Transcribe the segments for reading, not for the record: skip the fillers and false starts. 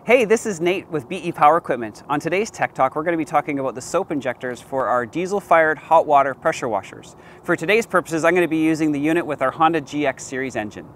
Hey, this is Nate with BE Power Equipment. On today's Tech Talk, we're going to be talking about the soap injectors for our diesel-fired hot water pressure washers. For today's purposes, I'm going to be using the unit with our Honda GX series engine.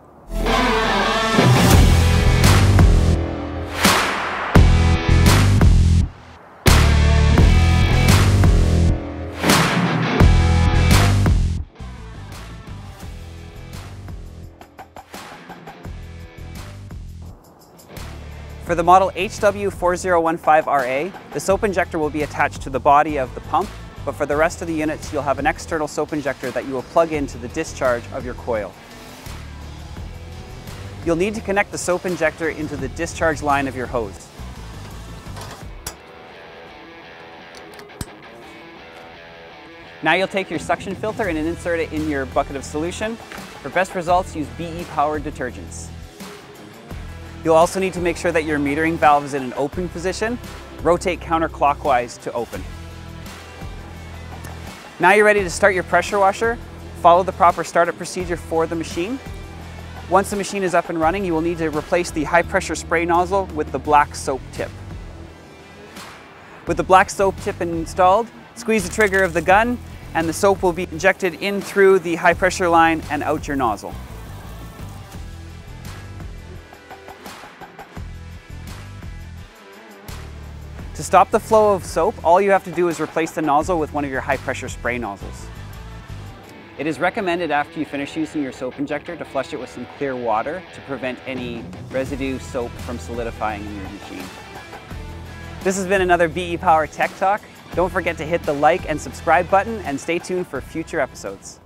For the model HW4015RA, the soap injector will be attached to the body of the pump, but for the rest of the units, you'll have an external soap injector that you will plug into the discharge of your coil. You'll need to connect the soap injector into the discharge line of your hose. Now you'll take your suction filter and insert it in your bucket of solution. For best results, use BE powered detergents. You'll also need to make sure that your metering valve is in an open position. Rotate counterclockwise to open. Now you're ready to start your pressure washer. Follow the proper startup procedure for the machine. Once the machine is up and running, you will need to replace the high pressure spray nozzle with the black soap tip. With the black soap tip installed, squeeze the trigger of the gun and the soap will be injected in through the high pressure line and out your nozzle. To stop the flow of soap, all you have to do is replace the nozzle with one of your high pressure spray nozzles. It is recommended after you finish using your soap injector to flush it with some clear water to prevent any residue soap from solidifying in your machine. This has been another BE Power Tech Talk. Don't forget to hit the like and subscribe button and stay tuned for future episodes.